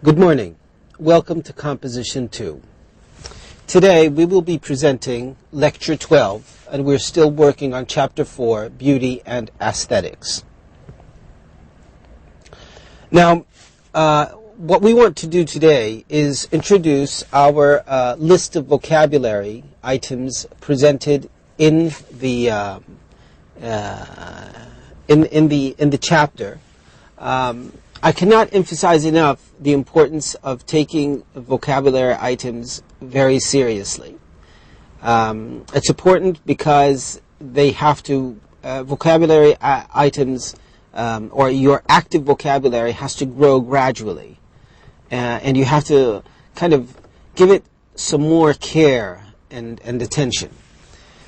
Good morning. Welcome to Composition 2. Today we will be presenting Lecture 12, and we're still working on Chapter 4, Beauty and Aesthetics. Now, what we want to do today is introduce our list of vocabulary items presented in the in the chapter. I cannot emphasize enough the importance of taking vocabulary items very seriously. It's important because they have to, vocabulary items, or your active vocabulary has to grow gradually. And you have to kind of give it some more care and attention.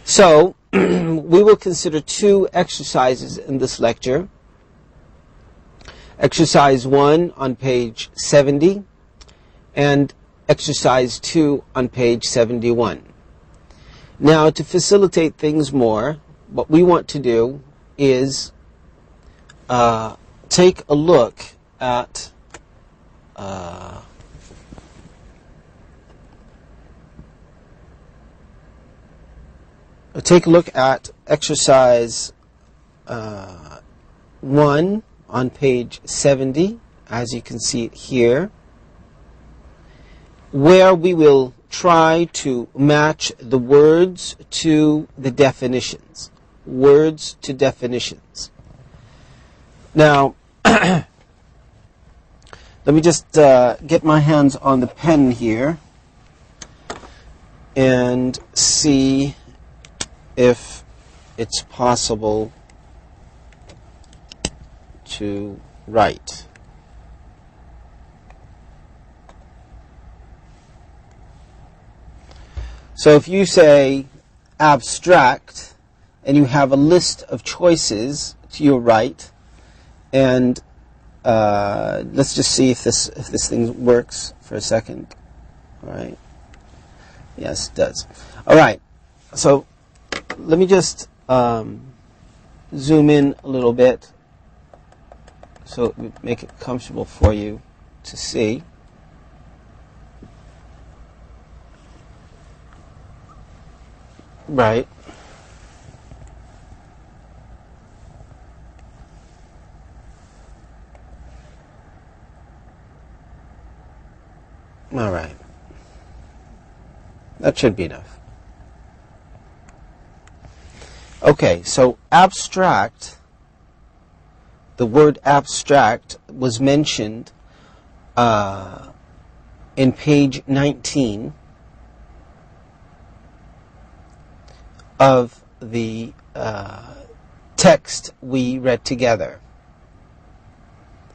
So, we will consider two exercises in this lecture. Exercise 1 on page 70 and exercise 2 on page 71. Now, to facilitate things more, what we want to do is take a look at exercise 1 on page 70, as you can see it here, where we will try to match the words to the definitions. Words to definitions. Now, let me just get my hands on the pen here and see if it's possible to write. So if you say abstract and you have a list of choices to your right, and let's just see if this thing works for a second. All right. Yes, it does. All right. So let me just zoom in a little bit, so it would make it comfortable for you to see. Right. All right. That should be enough. Okay, so abstract. The word abstract was mentioned in page 19 of the text we read together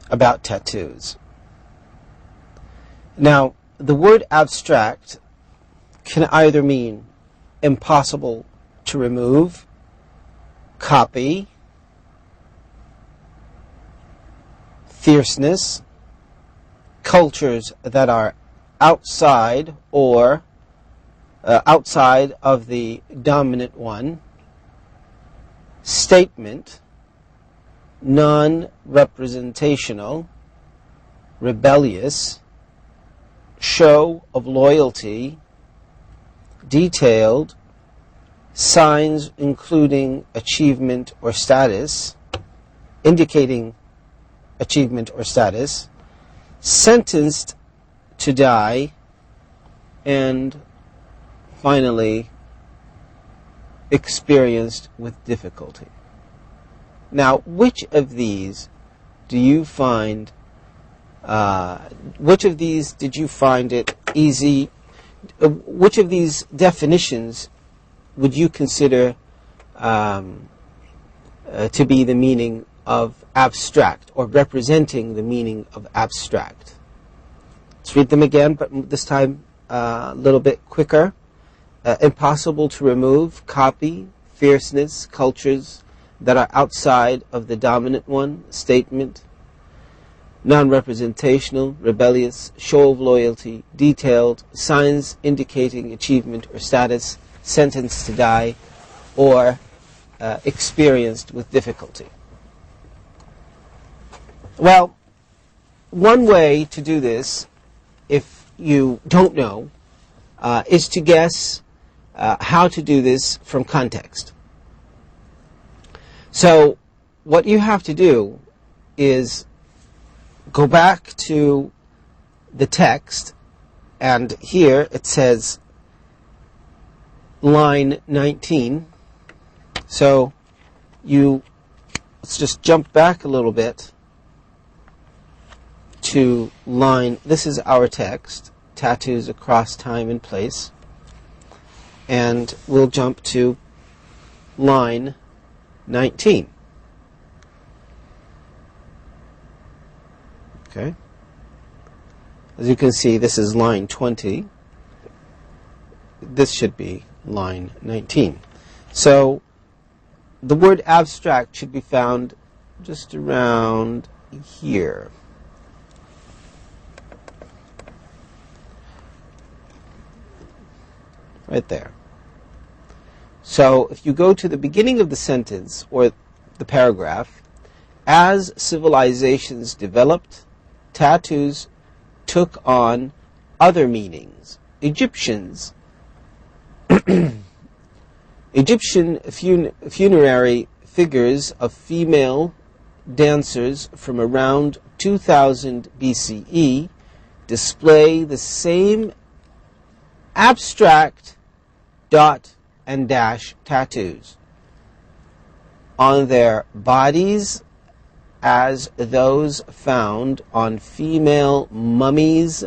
about tattoos. Now, the word abstract can either mean impossible to remove, copy, fierceness, cultures that are outside or outside of the dominant one, statement, non-representational, rebellious, show of loyalty, detailed, signs including achievement or status, indicating achievement or status, sentenced to die, and finally experienced with difficulty. Now, which of these do you find, which of these did you find it easy, which of these definitions would you consider to be the meaning of abstract, or representing the meaning of abstract? Let's read them again, but this time a little bit quicker. Impossible to remove, copy, fierceness, cultures that are outside of the dominant one, statement, non-representational, rebellious, show of loyalty, detailed, signs indicating achievement or status, sentenced to die, or experienced with difficulty. Well, one way to do this if you don't know, is to guess how to do this from context. So what you have to do is go back to the text, and here it says line 19. So let's just jump back a little bit to line, this is our text, tattoos across time and place, and we'll jump to line 19. Okay. As you can see, this is line 20. This should be line 19. So the word abstract should be found just around here. Right there. So if you go to the beginning of the sentence or the paragraph, as civilizations developed, tattoos took on other meanings. Egyptian funerary figures of female dancers from around 2000 BCE display the same abstract dot and dash tattoos on their bodies as those found on female mummies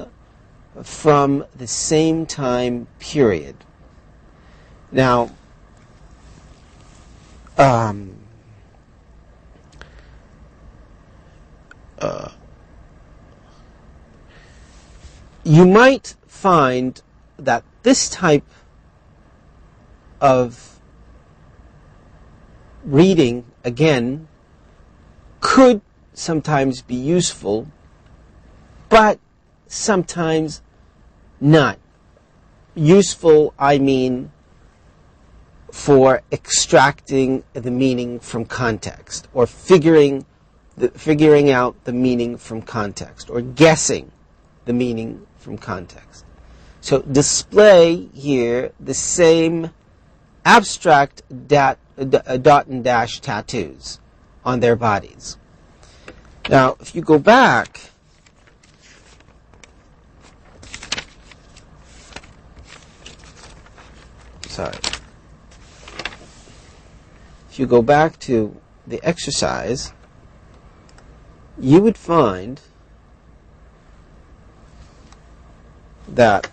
from the same time period. Now, you might find that this type of reading, again, could sometimes be useful, but sometimes not. Useful, I mean, for extracting the meaning from context, or figuring out the meaning from context, or guessing the meaning from context. So display here the same abstract dot and dash tattoos on their bodies. Now, if you go back, if you go back to the exercise, you would find that,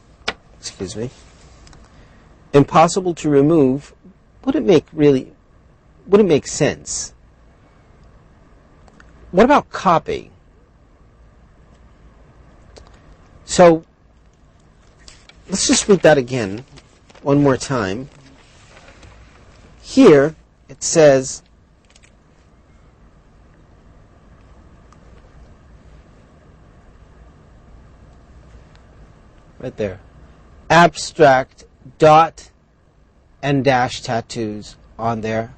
impossible to remove wouldn't make sense. What about copy? So let's just read that again one more time. Here it says right there, abstract dot and dash tattoos on their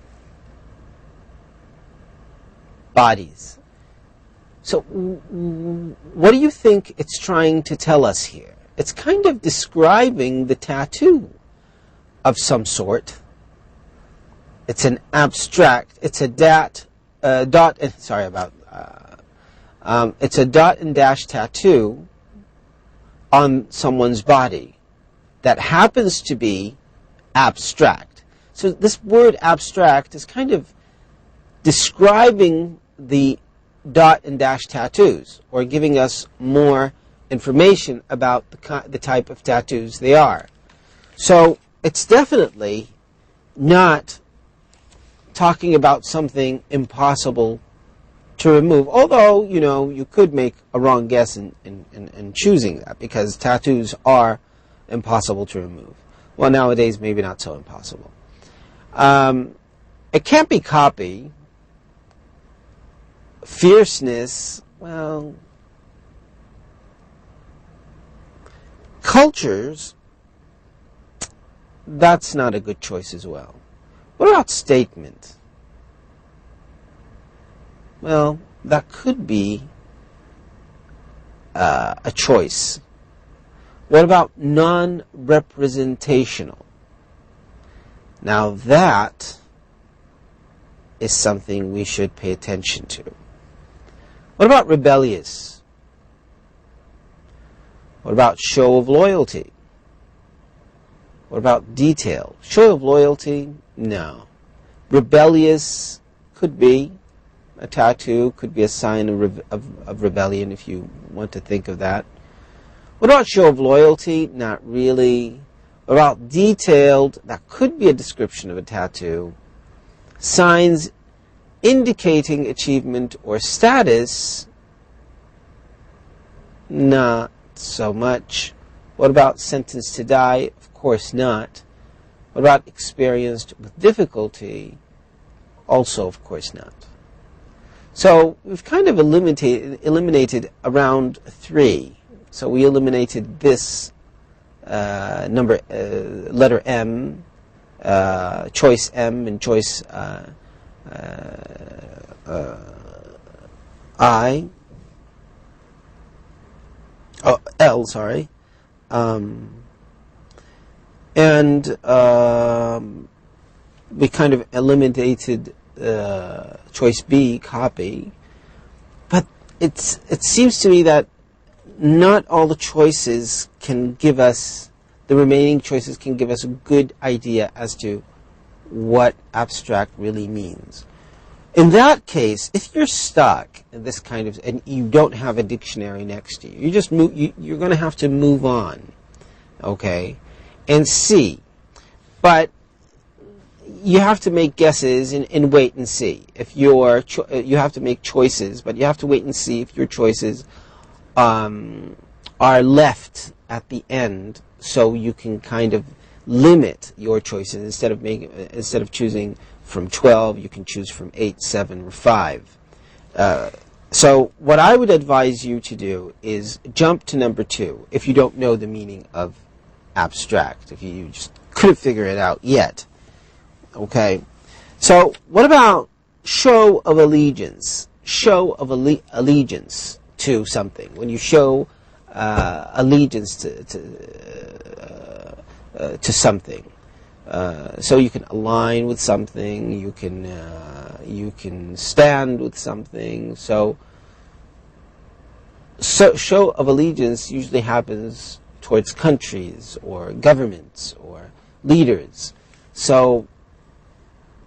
bodies. So what do you think it's trying to tell us here? It's kind of describing the tattoo of some sort. It's an abstract. It's a it's a dot and dash tattoo on someone's body that happens to be abstract. So this word abstract is kind of describing the dot and dash tattoos, or giving us more information about the type of tattoos they are. So it's definitely not talking about something impossible to remove, although, you could make a wrong guess in choosing that, because tattoos are impossible to remove. Well, nowadays, maybe not so impossible. It can't be copy. Fierceness, well, cultures, that's not a good choice as well. What about statement? Well, that could be a choice. What about non-representational? Now that is something we should pay attention to. What about rebellious? What about show of loyalty? What about detail? Show of loyalty? No. Rebellious could be a tattoo, could be a sign of rebellion if you want to think of that. What about show of loyalty? Not really. What about detailed? That could be a description of a tattoo. Signs indicating achievement or status? Not so much. What about sentenced to die? Of course not. What about experienced with difficulty? Also, of course not. So we've kind of eliminated around 3. So we eliminated this letter M, choice M, and choice L, sorry. And we kind of eliminated choice B, copy. But it seems to me that not all the choices can give us, the remaining choices can give us a good idea as to what abstract really means. In that case, if you're stuck in this kind of, and you don't have a dictionary next to you, you're going to have to move on, okay, and see. But you have to make guesses and wait and see. If you have to make choices, but you have to wait and see if your choices are left at the end, so you can kind of limit your choices. Instead of choosing from 12, you can choose from 8, 7, or 5. So what I would advise you to do is jump to number 2 if you don't know the meaning of abstract, if you just couldn't figure it out yet. Okay, so what about show of allegiance? Show of allegiance to something. When you show allegiance to something, so you can align with something, you can stand with something. So show of allegiance usually happens towards countries or governments or leaders. So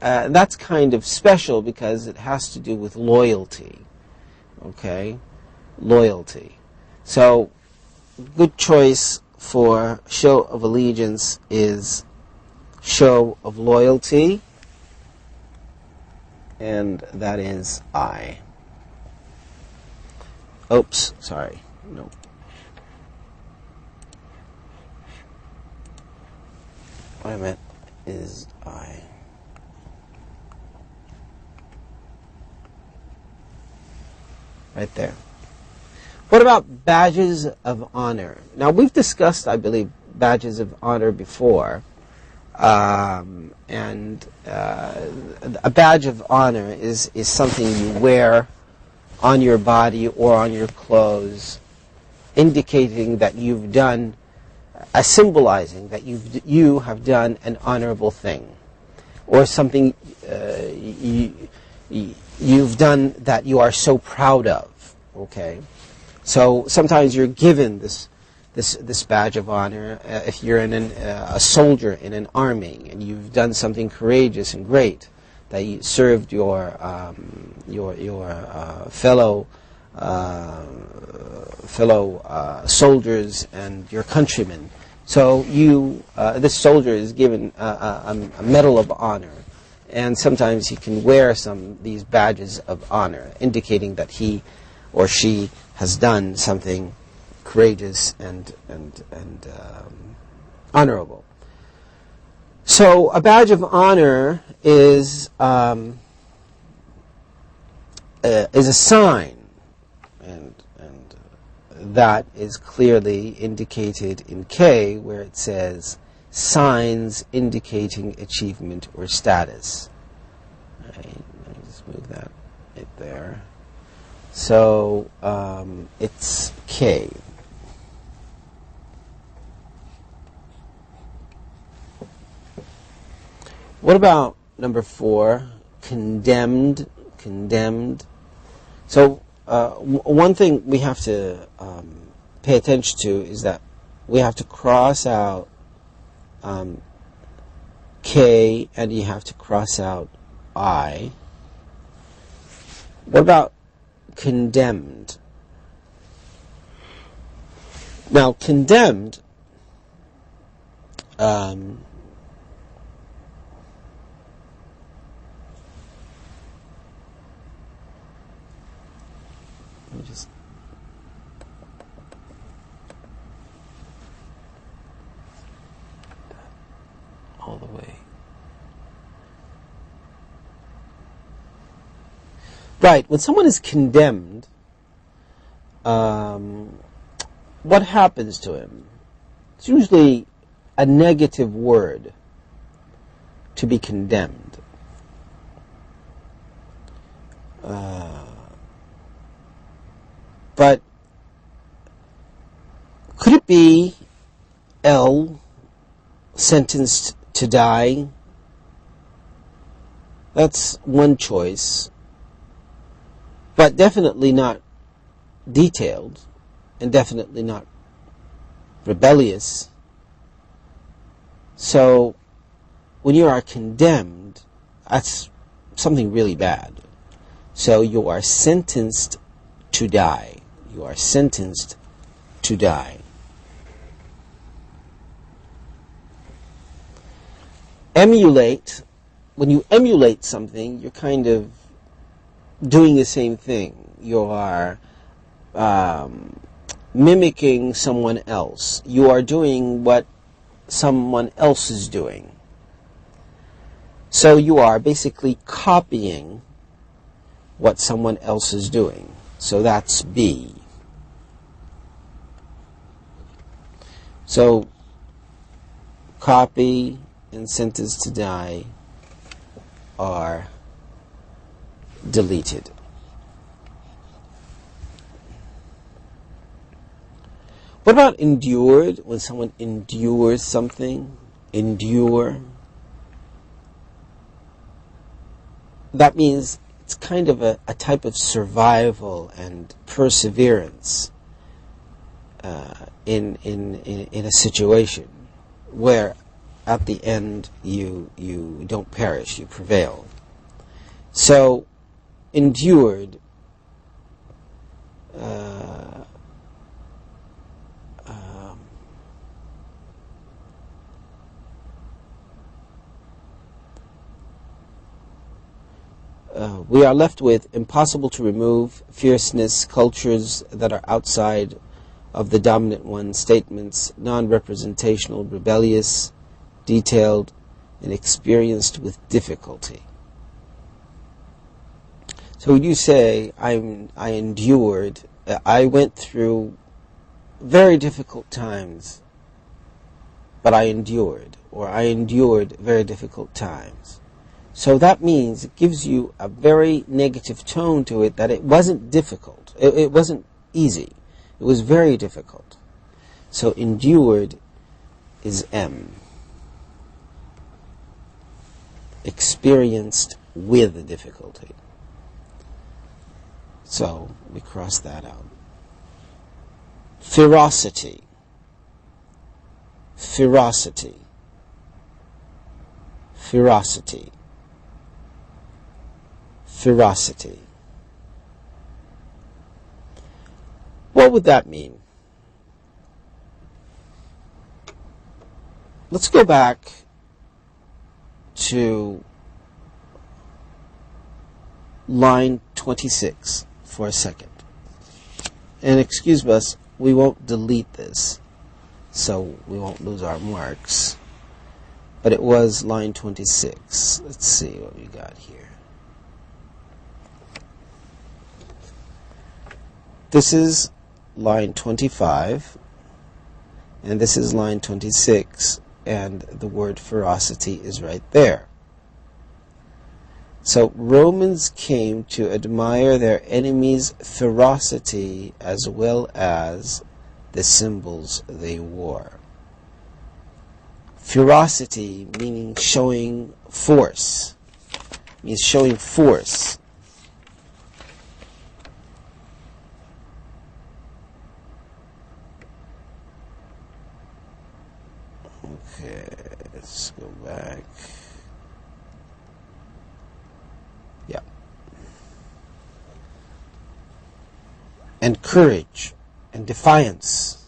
that's kind of special because it has to do with loyalty. Okay? Loyalty. So, good choice for show of allegiance is show of loyalty, and that is I. Oops, sorry. No. What I meant is I. Right there. What about badges of honor? Now, we've discussed, I believe, badges of honor before. And a badge of honor is something you wear on your body or on your clothes, indicating that you've done, symbolizing that you have done an honorable thing, or something you've done that you are so proud of. Okay, so sometimes you're given this badge of honor if you're a soldier in an army and you've done something courageous and great, that you served your fellow soldiers and your countrymen. So this soldier is given a medal of honor, and sometimes he can wear these badges of honor, indicating that he or she has done something courageous and honorable. So a badge of honor is a sign, and that is clearly indicated in K, where it says signs indicating achievement or status. Right, let me just move that right there. So it's K. What about number 4? Condemned. Condemned. So one thing we have to pay attention to is that we have to cross out K and you have to cross out I. What about condemned? Now, condemned, let me just all the way. Right, when someone is condemned, what happens to him? It's usually a negative word to be condemned. But could it be L, sentenced to die? That's one choice, but definitely not detailed, and definitely not rebellious. So when you are condemned, that's something really bad. So you are sentenced to die. You are sentenced to die. Emulate. When you emulate something, you're kind of doing the same thing. You are mimicking someone else. You are doing what someone else is doing. So you are basically copying what someone else is doing. So that's B. So copy and sentenced to die are deleted. What about endured? When someone endures something, endure. That means it's kind of a type of survival and perseverance in a situation where at the end you don't perish, you prevail. So endured we are left with impossible to remove, fierceness, cultures that are outside of the dominant one, statements, non-representational, rebellious, detailed, and experienced with difficulty. So when you say, I endured, I went through very difficult times, but I endured, or I endured very difficult times. So that means it gives you a very negative tone to it, that it wasn't difficult. It wasn't easy. It was very difficult. So endured is M. Experienced with difficulty. So we cross that out. Ferocity. Ferocity. Ferocity. Ferocity. What would that mean? Let's go back to line 26 for a second. And excuse us, we won't delete this, so we won't lose our marks. But it was line 26. Let's see what we got here. This is line 25, and this is line 26, and the word ferocity is right there. So Romans came to admire their enemies' ferocity as well as the symbols they wore. Ferocity, meaning showing force, means showing force. Okay, let's go back. Yeah. And courage and defiance.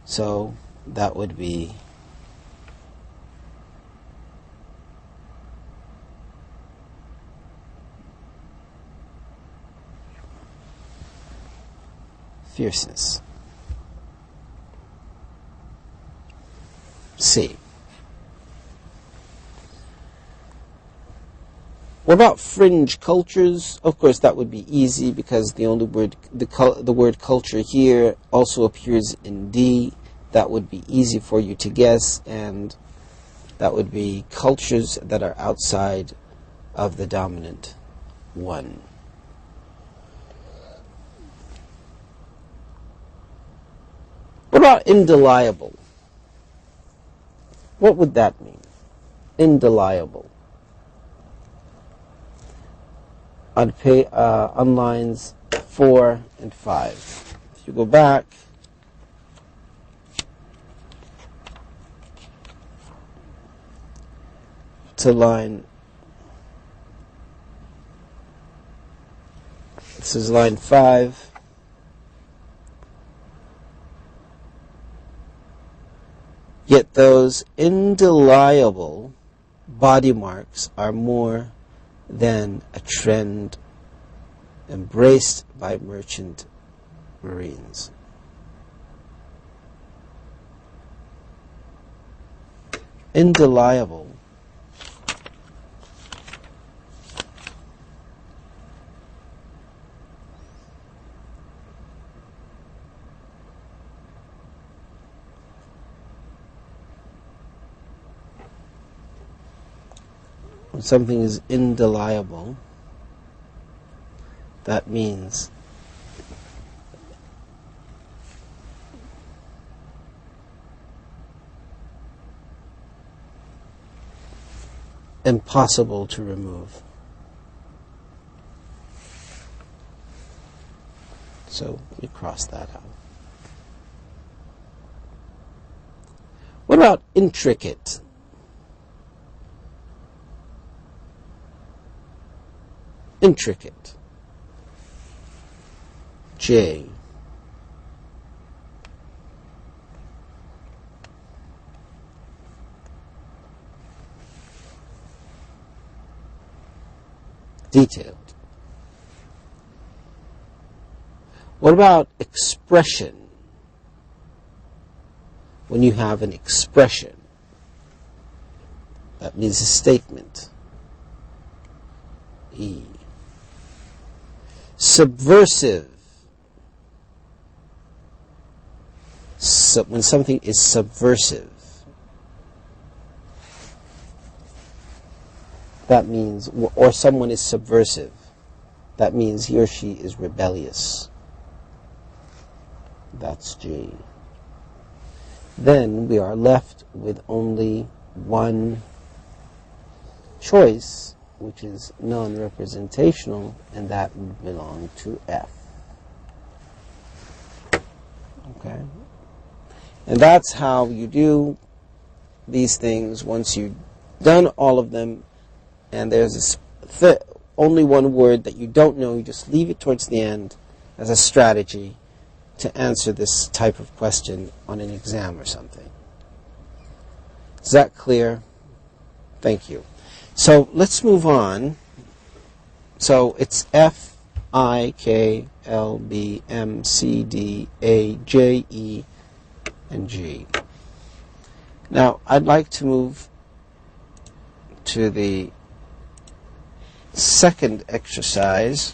So that would be fierceness. C. What about fringe cultures? Of course, that would be easy because the only word, the word culture here also appears in D. That would be easy for you to guess, and that would be cultures that are outside of the dominant one. What about indelible? What would that mean? Indelible. On lines 4 and 5. If you go back to line, this is line 5. Yet those indelible body marks are more than a trend embraced by merchant marines. Indelible. When something is indelible, that means impossible to remove. So we cross that out. What about intricate? Intricate. J. Detailed. What about expression? When you have an expression, that means a statement. E. Subversive. When something is subversive, that means, or someone is subversive, that means he or she is rebellious. That's G. Then we are left with only one choice, which is non-representational, and that would belong to F. Okay? And that's how you do these things once you've done all of them, and there's only one word that you don't know, you just leave it towards the end as a strategy to answer this type of question on an exam or something. Is that clear? Thank you. So let's move on. So it's F, I, K, L, B, M, C, D, A, J, E, and G. Now I'd like to move to the second exercise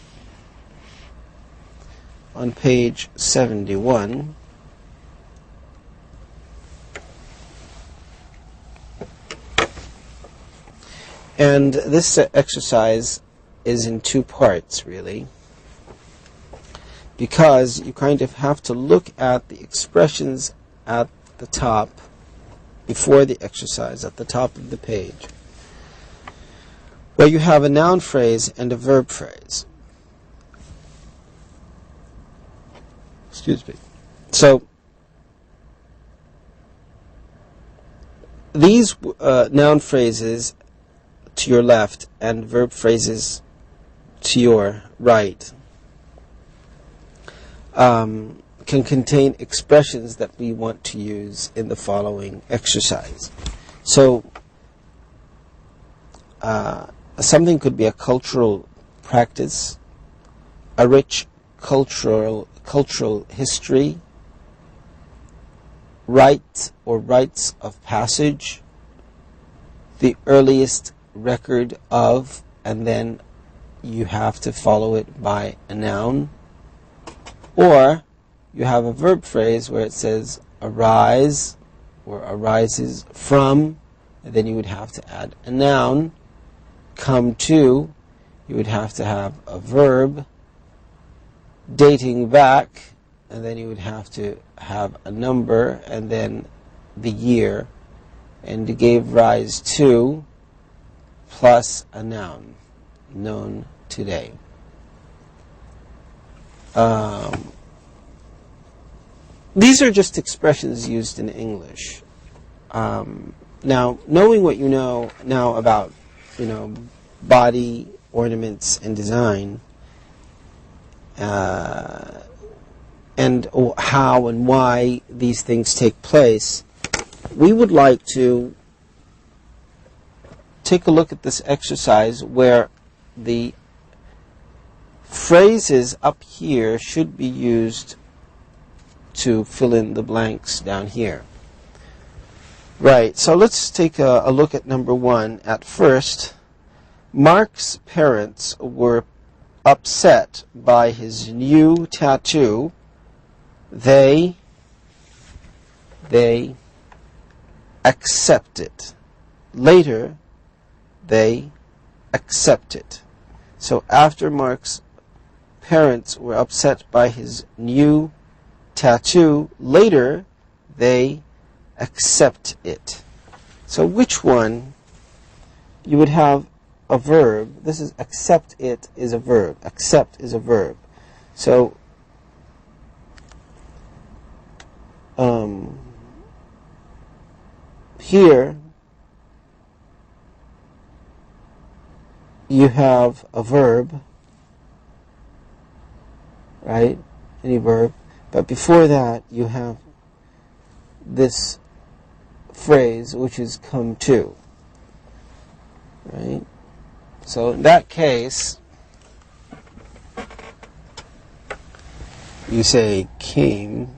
on page 71. And this exercise is in two parts, really, because you kind of have to look at the expressions at the top before the exercise at the top of the page, where you have a noun phrase and a verb phrase. Excuse me. So these noun phrases to your left and verb phrases to your right can contain expressions that we want to use in the following exercise. So something could be a cultural practice, a rich cultural history, rite or rites of passage, the earliest record of, and then you have to follow it by a noun. Or you have a verb phrase where it says arise or arises from, and then you would have to add a noun. Come to, you would have to have a verb. Dating back, and then you would have to have a number and then the year. And gave rise to plus a noun, known today. These are just expressions used in English. Now, knowing what you know now about, body, ornaments, and design, and how and why these things take place, we would like to take a look at this exercise where the phrases up here should be used to fill in the blanks down here. Right, so let's take a look at number 1. At first, Mark's parents were upset by his new tattoo. They accept it. Later, they accept it. So after Mark's parents were upset by his new tattoo, later they accept it. So which one? You would have a verb. This is accept it is a verb. Accept is a verb. So here you have a verb, right? Any verb. But before that, you have this phrase, which is come to, right? So in that case, you say came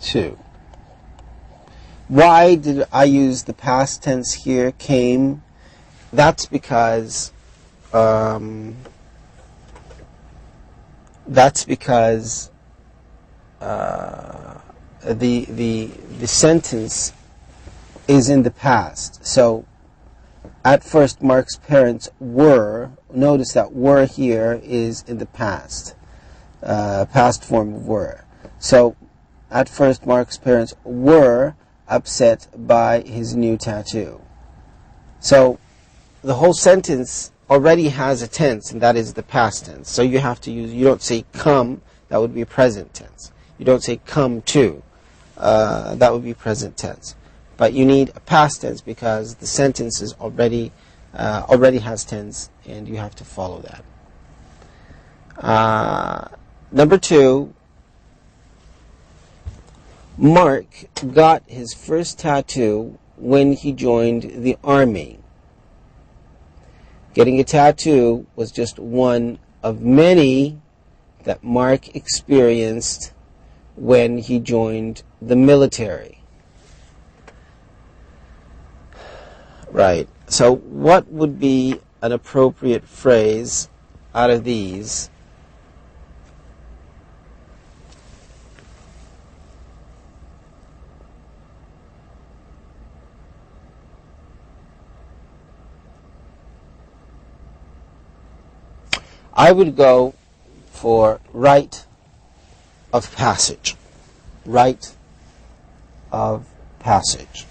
to. Why did I use the past tense here, came? That's because the sentence is in the past. So at first Mark's parents were, notice that were here is in the past, past form of were. So at first Mark's parents were upset by his new tattoo. So the whole sentence already has a tense, and that is the past tense. So you have to use, you don't say come, that would be present tense. You don't say come to, that would be present tense. But you need a past tense because the sentence is already has tense, and you have to follow that. Number 2, Mark got his first tattoo when he joined the army. Getting a tattoo was just one of many that Mark experienced when he joined the military. Right. So what would be an appropriate phrase out of these? I would go for rite of passage. Rite of passage.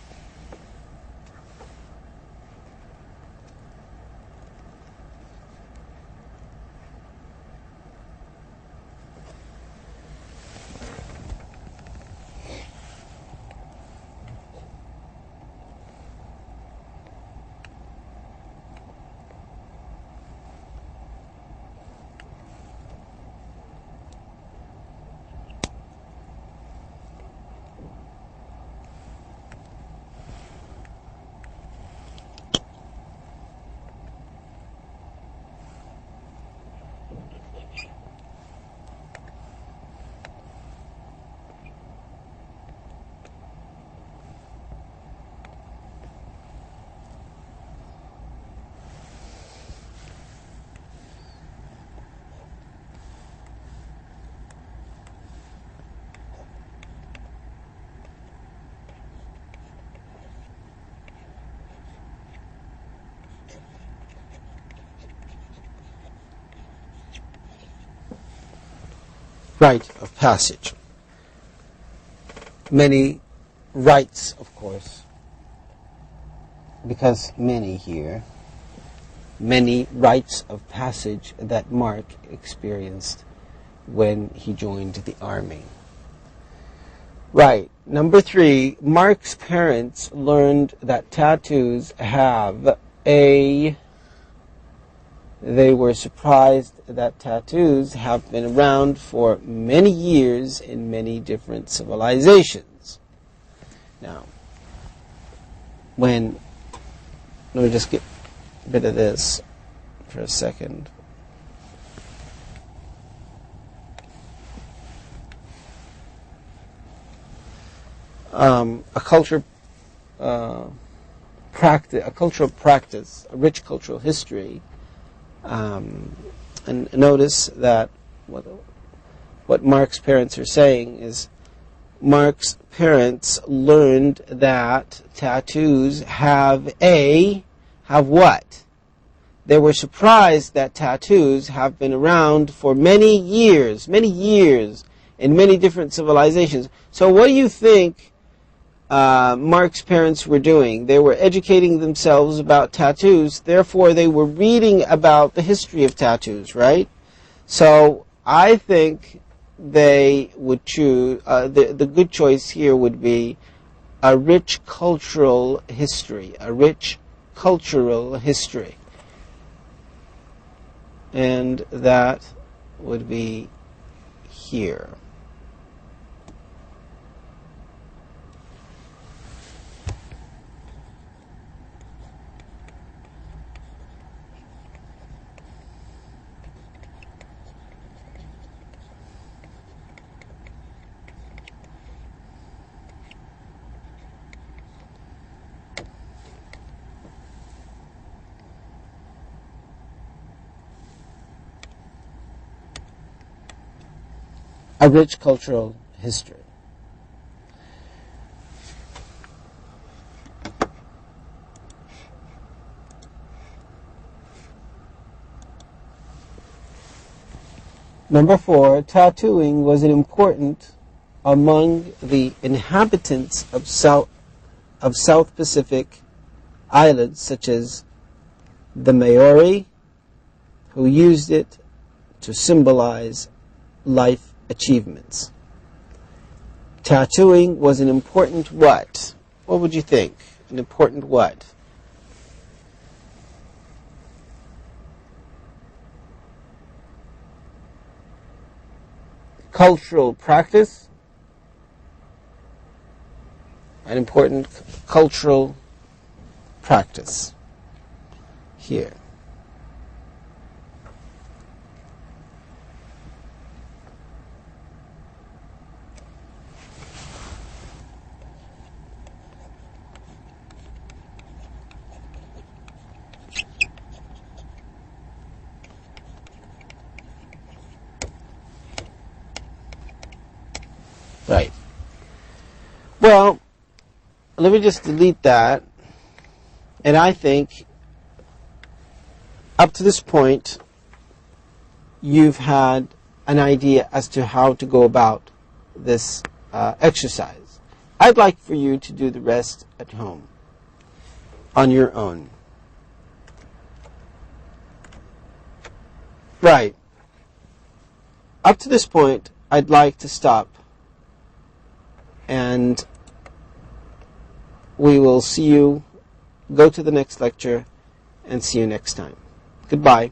Rite of passage. Many rites, of course, because many here, many rites of passage that Mark experienced when he joined the army. Right. Number 3, Mark's parents learned that tattoos have they were surprised that tattoos have been around for many years in many different civilizations. Now, let me just get rid of this for a second. A cultural practice, a rich cultural history. And notice that what Mark's parents are saying is Mark's parents learned that tattoos have what? They were surprised that tattoos have been around for many years in many different civilizations. So what do you think Mark's parents were doing? They were educating themselves about tattoos, therefore they were reading about the history of tattoos, right? So I think they would choose, the good choice here would be a rich cultural history, and that would be here. A rich cultural history. Number 4, tattooing was important among the inhabitants of South Pacific islands, such as the Maori, who used it to symbolize life achievements. Tattooing was an important what? What would you think? An important what? Cultural practice. An important cultural practice here. Right. Well, let me just delete that. And I think up to this point, you've had an idea as to how to go about this exercise. I'd like for you to do the rest at home, on your own. Right. Up to this point, I'd like to stop, and we will see you, go to the next lecture, and see you next time. Goodbye.